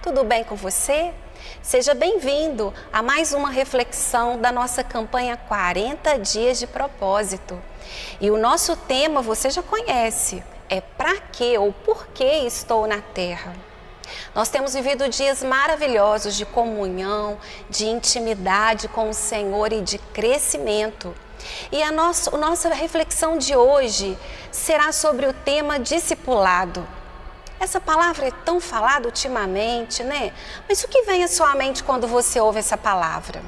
tudo bem com você? Seja bem-vindo a mais uma reflexão da nossa campanha 40 Dias de Propósito. E o nosso tema você já conhece, é para quê ou por que estou na Terra? Nós temos vivido dias maravilhosos de comunhão, de intimidade com o Senhor e de crescimento. E a nossa reflexão de hoje será sobre o tema discipulado. Essa palavra é tão falada ultimamente, né? Mas o que vem à sua mente quando você ouve essa palavra?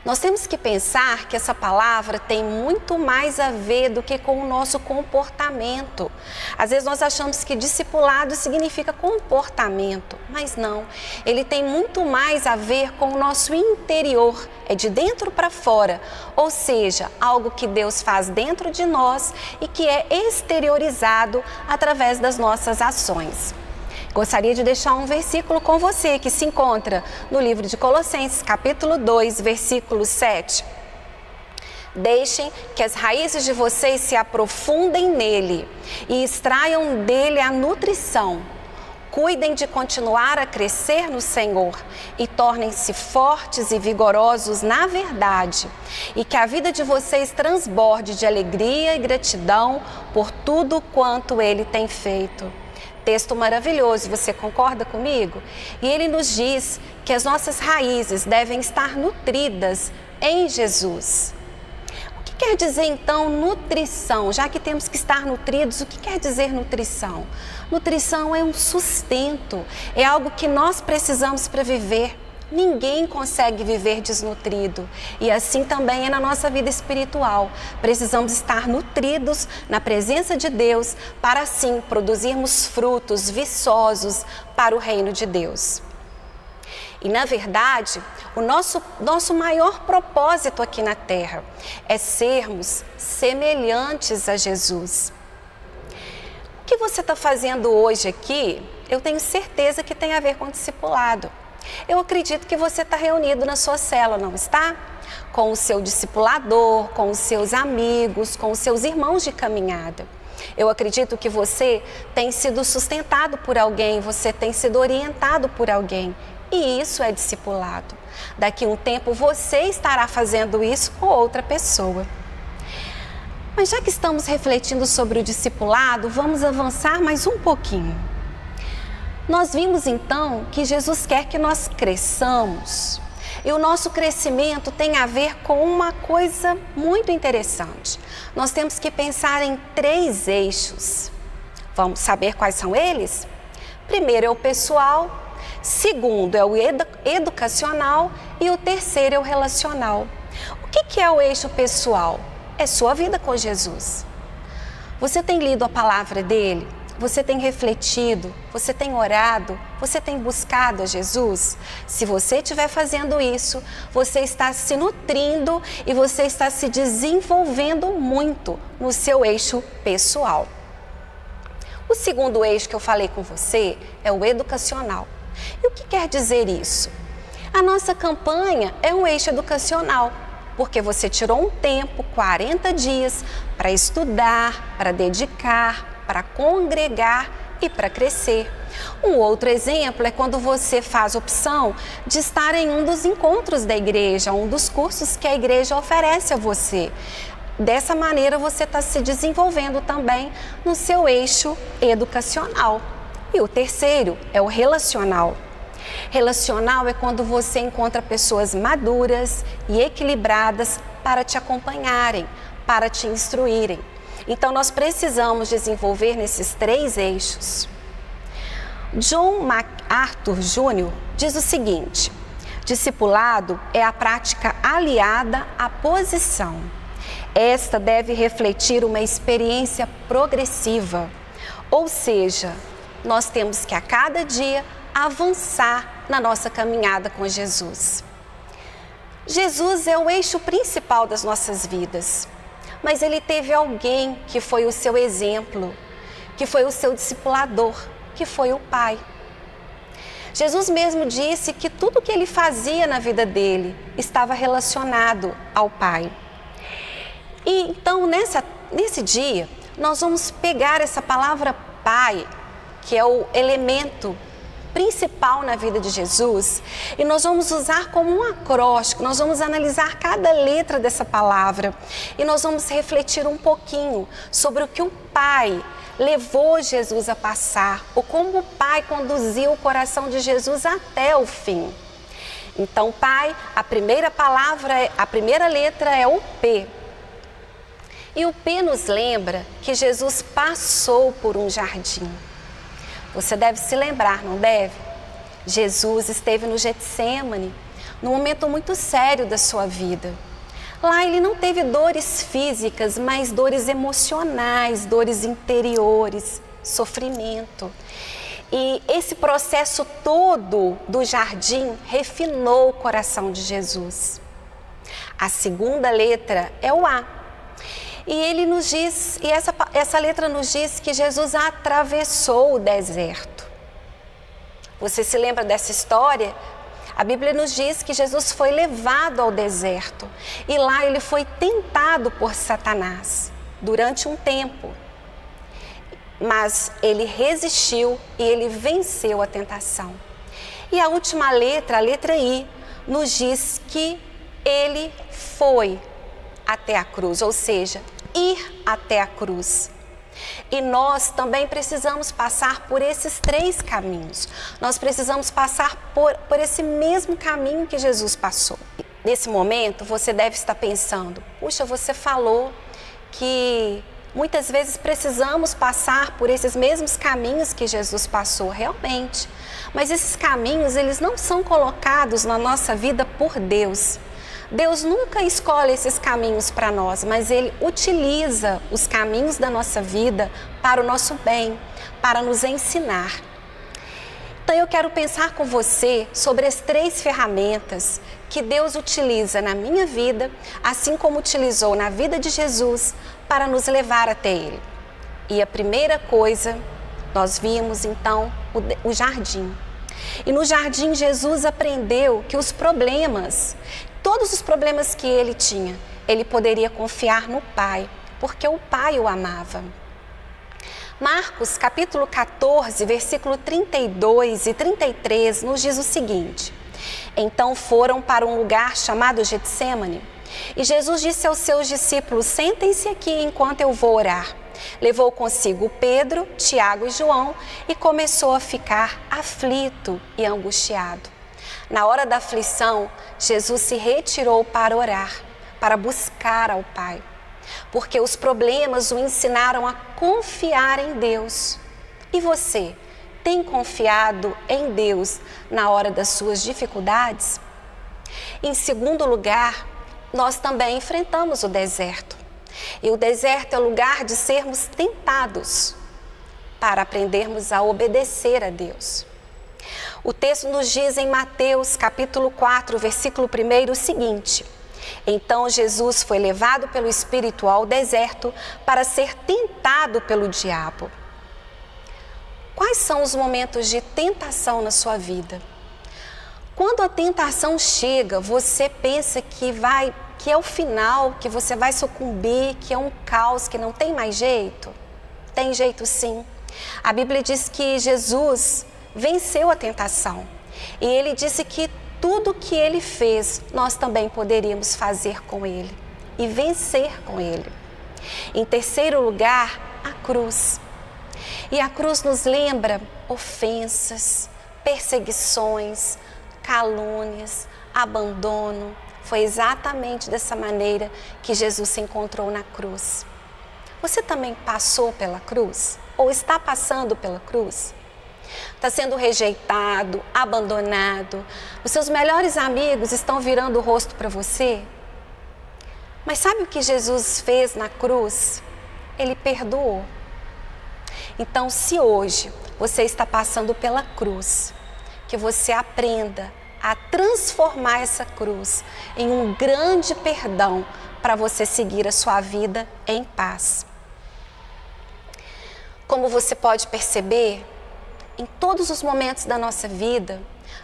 Nós temos que pensar que essa palavra tem muito mais a ver do que com o nosso comportamento. Às vezes nós achamos que discipulado significa comportamento, mas não. Ele tem muito mais a ver com o nosso interior, é de dentro para fora. Ou seja, algo que Deus faz dentro de nós e que é exteriorizado através das nossas ações. Gostaria de deixar um versículo com você que se encontra no livro de Colossenses, capítulo 2, versículo 7. Deixem que as raízes de vocês se aprofundem nele e extraiam dele a nutrição. Cuidem de continuar a crescer no Senhor e tornem-se fortes e vigorosos na verdade. E que a vida de vocês transborde de alegria e gratidão por tudo quanto ele tem feito. Texto maravilhoso, você concorda comigo? E ele nos diz que as nossas raízes devem estar nutridas em Jesus. O que quer dizer então nutrição? Já que temos que estar nutridos, o que quer dizer nutrição? Nutrição é um sustento, é algo que nós precisamos para viver. Ninguém consegue viver desnutrido e assim também é na nossa vida espiritual. Precisamos estar nutridos na presença de Deus para assim produzirmos frutos viçosos para o reino de Deus. E na verdade, o nosso maior propósito aqui na Terra é sermos semelhantes a Jesus. O que você está fazendo hoje aqui, eu tenho certeza que tem a ver com discipulado. Eu acredito que você está reunido na sua célula, não está? Com o seu discipulador, com os seus amigos, com os seus irmãos de caminhada. Eu acredito que você tem sido sustentado por alguém, você tem sido orientado por alguém. E isso é discipulado. Daqui a um tempo você estará fazendo isso com outra pessoa. Mas já que estamos refletindo sobre o discipulado, vamos avançar mais um pouquinho. Nós vimos então que Jesus quer que nós cresçamos e o nosso crescimento tem a ver com uma coisa muito interessante. Nós temos que pensar em 3 eixos. Vamos saber quais são eles? Primeiro é o pessoal, segundo é o educacional e o terceiro é o relacional. O que é o eixo pessoal? É sua vida com Jesus. Você tem lido a palavra dele? Você tem refletido, você tem orado, você tem buscado a Jesus? Se você estiver fazendo isso, você está se nutrindo e você está se desenvolvendo muito no seu eixo pessoal. O segundo eixo que eu falei com você é o educacional. E o que quer dizer isso? A nossa campanha é um eixo educacional, porque você tirou um tempo, 40 dias, para estudar, para dedicar, para congregar e para crescer. Um outro exemplo é quando você faz opção de estar em um dos encontros da igreja, um dos cursos que a igreja oferece a você. Dessa maneira você está se desenvolvendo também no seu eixo educacional. E o terceiro é o relacional. Relacional é quando você encontra pessoas maduras e equilibradas para te acompanharem, para te instruírem. Então, nós precisamos desenvolver nesses 3 eixos. John MacArthur Jr. diz o seguinte: discipulado é a prática aliada à posição. Esta deve refletir uma experiência progressiva, ou seja, nós temos que a cada dia avançar na nossa caminhada com Jesus. Jesus é o eixo principal das nossas vidas. Mas ele teve alguém que foi o seu exemplo, que foi o seu discipulador, que foi o Pai. Jesus mesmo disse que tudo que ele fazia na vida dele estava relacionado ao Pai. E então, nesse dia, nós vamos pegar essa palavra Pai, que é o elemento principal na vida de Jesus e nós vamos usar como um acróstico, nós vamos analisar cada letra dessa palavra e nós vamos refletir um pouquinho sobre o que o Pai levou Jesus a passar, ou como o Pai conduziu o coração de Jesus até o fim. Então, Pai, a primeira letra é o P. E o P nos lembra que Jesus passou por um jardim. Você deve se lembrar, não deve? Jesus esteve no Getsêmani, num momento muito sério da sua vida. Lá ele não teve dores físicas, mas dores emocionais, dores interiores, sofrimento. E esse processo todo do jardim refinou o coração de Jesus. A segunda letra é o A. E ele nos diz, e essa letra nos diz que Jesus atravessou o deserto. Você se lembra dessa história? A Bíblia nos diz que Jesus foi levado ao deserto e lá ele foi tentado por Satanás durante um tempo. Mas ele resistiu e ele venceu a tentação. E a última letra, a letra I, nos diz que ele foi até a cruz, ou seja, ir até a cruz. E nós também precisamos passar por esses 3 caminhos. Nós precisamos passar por esse mesmo caminho que Jesus passou. Nesse momento, você deve estar pensando, puxa, você falou que muitas vezes precisamos passar por esses mesmos caminhos que Jesus passou, realmente. Mas esses caminhos, eles não são colocados na nossa vida por Deus. Deus nunca escolhe esses caminhos para nós, mas Ele utiliza os caminhos da nossa vida para o nosso bem, para nos ensinar. Então eu quero pensar com você sobre as 3 ferramentas que Deus utiliza na minha vida, assim como utilizou na vida de Jesus, para nos levar até Ele. E a primeira coisa, nós vimos então o jardim. E no jardim Jesus aprendeu que todos os problemas que ele tinha, ele poderia confiar no Pai, porque o Pai o amava. Marcos, capítulo 14, versículo 32 e 33, nos diz o seguinte: Então foram para um lugar chamado Getsêmani, e Jesus disse aos seus discípulos, sentem-se aqui enquanto eu vou orar. Levou consigo Pedro, Tiago e João e começou a ficar aflito e angustiado. Na hora da aflição, Jesus se retirou para orar, para buscar ao Pai, porque os problemas o ensinaram a confiar em Deus. E você, tem confiado em Deus na hora das suas dificuldades? Em segundo lugar, nós também enfrentamos o deserto. E o deserto é o lugar de sermos tentados para aprendermos a obedecer a Deus. O texto nos diz em Mateus, capítulo 4, versículo 1, o seguinte: Então Jesus foi levado pelo Espírito ao deserto para ser tentado pelo diabo. Quais são os momentos de tentação na sua vida? Quando a tentação chega, você pensa que é o final, que você vai sucumbir, que é um caos, que não tem mais jeito? Tem jeito sim. A Bíblia diz que Jesus venceu a tentação. E ele disse que tudo que ele fez, nós também poderíamos fazer com ele e vencer com ele. Em terceiro lugar, a cruz. E a cruz nos lembra ofensas, perseguições, calúnias, abandono. Foi exatamente dessa maneira que Jesus se encontrou na cruz. Você também passou pela cruz? Ou está passando pela cruz? Está sendo rejeitado, abandonado. Os seus melhores amigos estão virando o rosto para você. Mas sabe o que Jesus fez na cruz? Ele perdoou. Então, se hoje você está passando pela cruz, que você aprenda a transformar essa cruz em um grande perdão para você seguir a sua vida em paz. Como você pode perceber, em todos os momentos da nossa vida,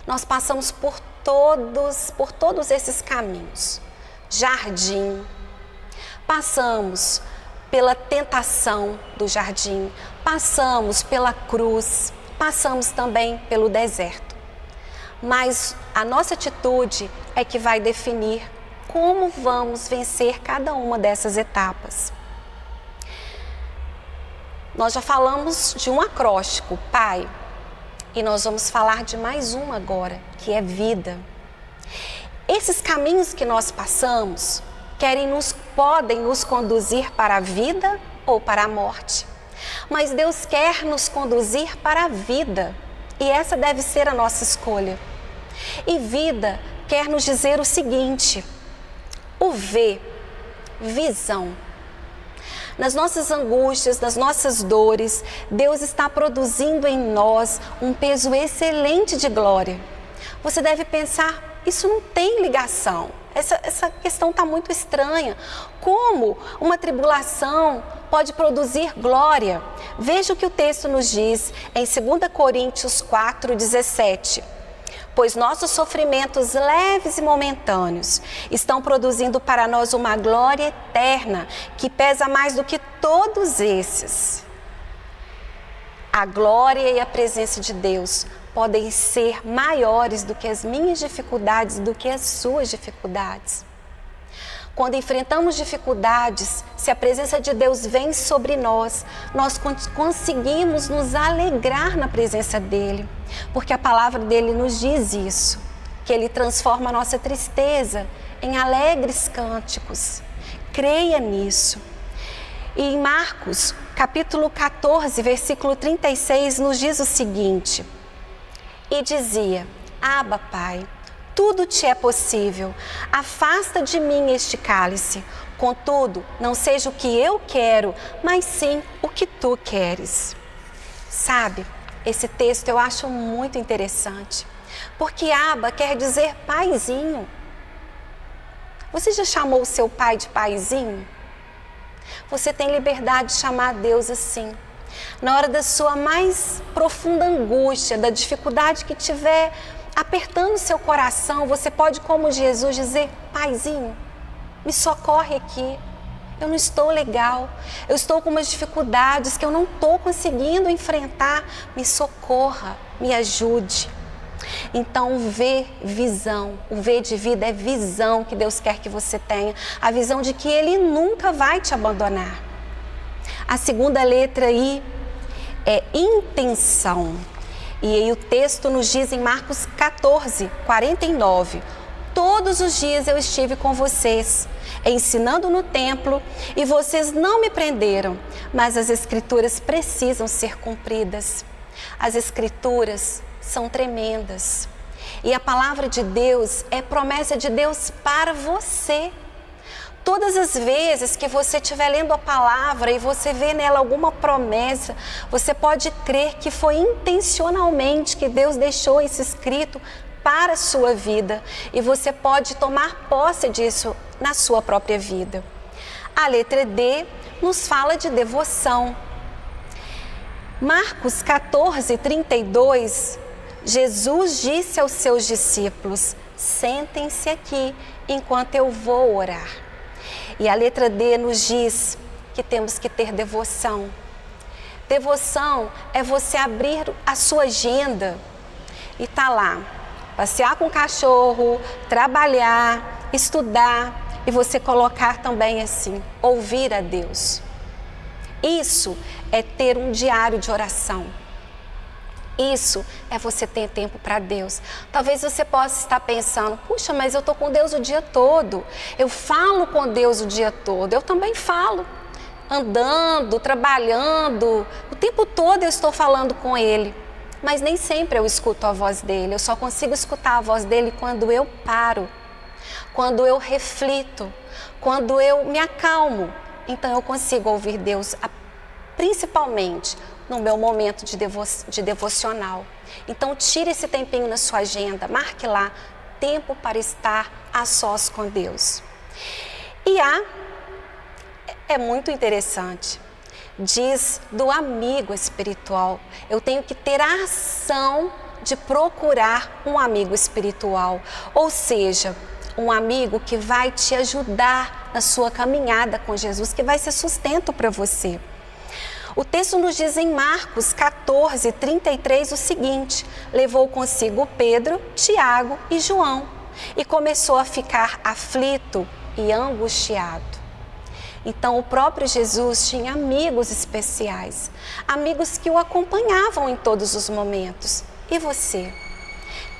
nós passamos por todos esses caminhos. Jardim, passamos pela tentação do jardim, passamos pela cruz, passamos também pelo deserto. Mas a nossa atitude é que vai definir como vamos vencer cada uma dessas etapas. Nós já falamos de um acróstico, Pai, e nós vamos falar de mais um agora, que é vida. Esses caminhos que nós passamos podem nos conduzir para a vida ou para a morte. Mas Deus quer nos conduzir para a vida, e essa deve ser a nossa escolha. E vida quer nos dizer o seguinte: o V, visão. Nas nossas angústias, nas nossas dores, Deus está produzindo em nós um peso excelente de glória. Você deve pensar, isso não tem ligação, essa questão está muito estranha. Como uma tribulação pode produzir glória? Veja o que o texto nos diz em 2 Coríntios 4:17. Pois nossos sofrimentos leves e momentâneos estão produzindo para nós uma glória eterna que pesa mais do que todos esses. A glória e a presença de Deus podem ser maiores do que as minhas dificuldades, do que as suas dificuldades. Quando enfrentamos dificuldades, se a presença de Deus vem sobre nós, nós conseguimos nos alegrar na presença dEle, porque a palavra dEle nos diz isso, que Ele transforma a nossa tristeza em alegres cânticos. Creia nisso. E em Marcos, capítulo 14, versículo 36, nos diz o seguinte: e dizia, Abba, Pai, tudo te é possível, afasta de mim este cálice, contudo, não seja o que eu quero, mas sim o que tu queres. Sabe, esse texto eu acho muito interessante, porque Abba quer dizer paizinho. Você já chamou o seu pai de paizinho? Você tem liberdade de chamar Deus assim. Na hora da sua mais profunda angústia, da dificuldade que tiver apertando seu coração, você pode, como Jesus, dizer, paizinho, me socorre aqui, eu não estou legal, eu estou com umas dificuldades que eu não estou conseguindo enfrentar, me socorra, me ajude. Então o V, visão, o V de vida é visão que Deus quer que você tenha, a visão de que Ele nunca vai te abandonar. A segunda letra I é intenção. E aí o texto nos diz em Marcos 14, 49, todos os dias eu estive com vocês, ensinando no templo, e vocês não me prenderam, mas as escrituras precisam ser cumpridas. As escrituras são tremendas. E a palavra de Deus é promessa de Deus para você. Todas as vezes que você estiver lendo a palavra e você vê nela alguma promessa, você pode crer que foi intencionalmente que Deus deixou isso escrito para a sua vida. E você pode tomar posse disso na sua própria vida. A letra D nos fala de devoção. Marcos 14, 32, Jesus disse aos seus discípulos, sentem-se aqui enquanto eu vou orar. E a letra D nos diz que temos que ter devoção. Devoção é você abrir a sua agenda e tá lá, passear com o cachorro, trabalhar, estudar e você colocar também assim, ouvir a Deus. Isso é ter um diário de oração. Isso é você ter tempo para Deus. Talvez você possa estar pensando, puxa, mas eu estou com Deus o dia todo. Eu falo com Deus o dia todo. Eu também falo. Andando, trabalhando, o tempo todo eu estou falando com Ele. Mas nem sempre eu escuto a voz dEle. Eu só consigo escutar a voz dEle quando eu paro. Quando eu reflito. Quando eu me acalmo. Então eu consigo ouvir Deus, principalmente no meu momento de devocional. Então tire esse tempinho na sua agenda, marque lá, tempo para estar a sós com Deus. E A é muito interessante, diz do amigo espiritual. Eu tenho que ter a ação de procurar um amigo espiritual, ou seja, um amigo que vai te ajudar na sua caminhada com Jesus, que vai ser sustento para você. O texto nos diz em Marcos 14, 33 o seguinte: levou consigo Pedro, Tiago e João e começou a ficar aflito e angustiado. Então o próprio Jesus tinha amigos especiais, amigos que o acompanhavam em todos os momentos. E você?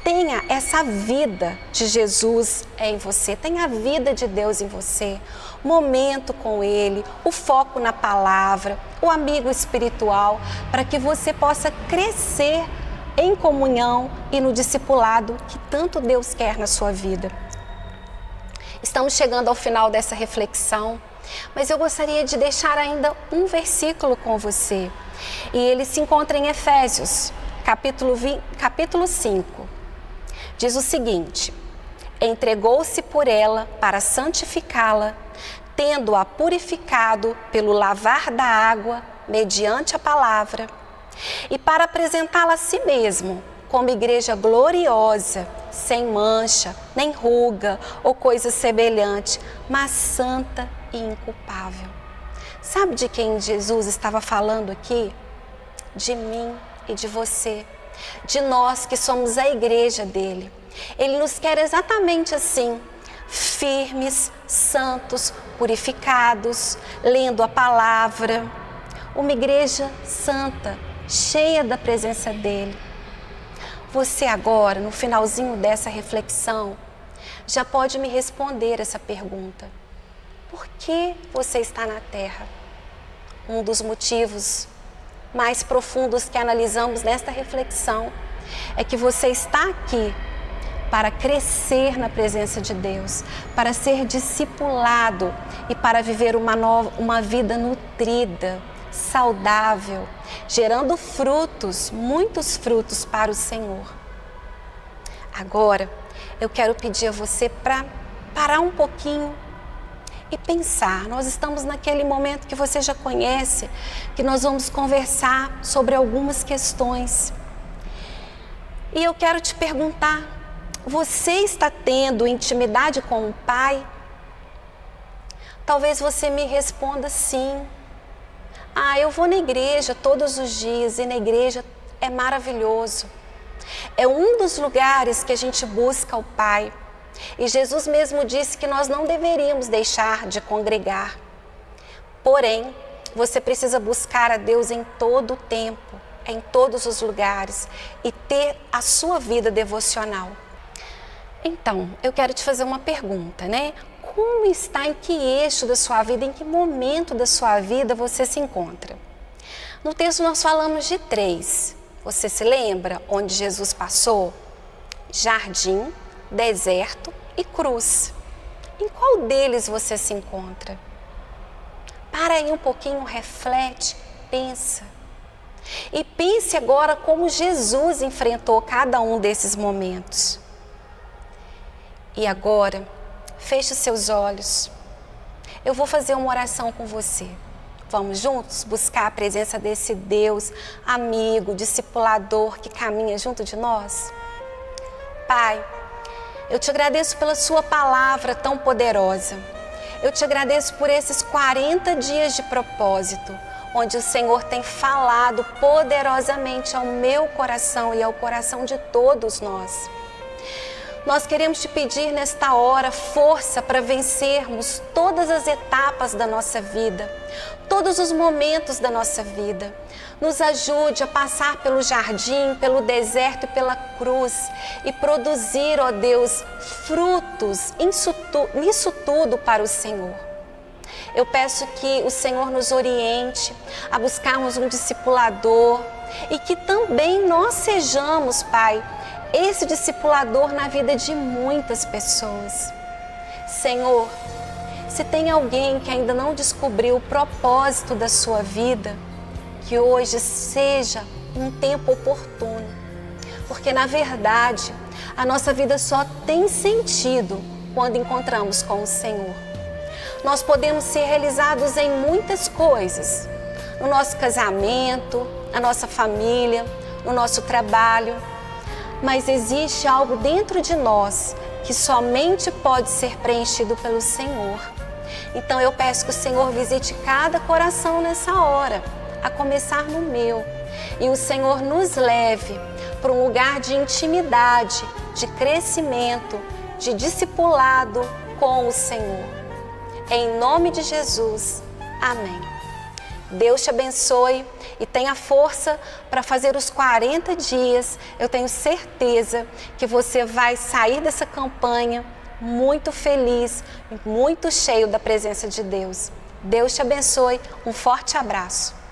Tenha essa vida de Jesus em você, tenha a vida de Deus em você, momento com Ele, o foco na palavra, o amigo espiritual, para que você possa crescer em comunhão e no discipulado que tanto Deus quer na sua vida. Estamos chegando ao final dessa reflexão, mas eu gostaria de deixar ainda um versículo com você. E ele se encontra em Efésios, capítulo 5. Diz o seguinte: entregou-se por ela para santificá-la, tendo-a purificado pelo lavar da água, mediante a palavra, e para apresentá-la a si mesmo, como igreja gloriosa, sem mancha, nem ruga ou coisa semelhante, mas santa e inculpável. Sabe de quem Jesus estava falando aqui? De mim e de você. De nós que somos a igreja dele. Ele nos quer exatamente assim, firmes, santos, purificados, lendo a palavra. Uma igreja santa, cheia da presença dele. Você agora, no finalzinho dessa reflexão, já pode me responder essa pergunta: por que você está na terra? Um dos motivos mais profundos que analisamos nesta reflexão é que você está aqui para crescer na presença de Deus, para ser discipulado e para viver uma vida nutrida, saudável, gerando frutos, muitos frutos para o Senhor. Agora, eu quero pedir a você para parar um pouquinho e pensar. Nós estamos naquele momento que você já conhece, que nós vamos conversar sobre algumas questões. E eu quero te perguntar: você está tendo intimidade com o Pai? Talvez você me responda sim. Eu vou na igreja todos os dias e na igreja é maravilhoso. É um dos lugares que a gente busca o Pai. E Jesus mesmo disse que nós não deveríamos deixar de congregar. Porém, você precisa buscar a Deus em todo o tempo, em todos os lugares e ter a sua vida devocional. Então, eu quero te fazer uma pergunta, né? Como está, em que eixo da sua vida, em que momento da sua vida você se encontra? No texto nós falamos de 3. Você se lembra onde Jesus passou? Jardim, deserto e cruz. Em qual deles você se encontra? Para aí um pouquinho, reflete, pensa. E pense agora como Jesus enfrentou cada um desses momentos. E agora, feche os seus olhos. Eu vou fazer uma oração com você. Vamos juntos buscar a presença desse Deus, amigo, discipulador que caminha junto de nós? Pai, eu te agradeço pela sua palavra tão poderosa. Eu te agradeço por esses 40 dias de propósito, onde o Senhor tem falado poderosamente ao meu coração e ao coração de todos nós. Nós queremos te pedir nesta hora força para vencermos todas as etapas da nossa vida, todos os momentos da nossa vida. Nos ajude a passar pelo jardim, pelo deserto e pela cruz e produzir, ó Deus, frutos nisso tudo para o Senhor. Eu peço que o Senhor nos oriente a buscarmos um discipulador e que também nós sejamos, Pai, esse discipulador na vida de muitas pessoas. Senhor, se tem alguém que ainda não descobriu o propósito da sua vida, que hoje seja um tempo oportuno, porque na verdade a nossa vida só tem sentido quando encontramos com o Senhor. Nós podemos ser realizados em muitas coisas, no nosso casamento, na nossa família, no nosso trabalho, mas existe algo dentro de nós que somente pode ser preenchido pelo Senhor. Então eu peço que o Senhor visite cada coração nessa hora, a começar no meu. E o Senhor nos leve para um lugar de intimidade, de crescimento, de discipulado com o Senhor. Em nome de Jesus, amém. Deus te abençoe e tenha força para fazer os 40 dias. Eu tenho certeza que você vai sair dessa campanha muito feliz, muito cheio da presença de Deus. Deus te abençoe. Um forte abraço.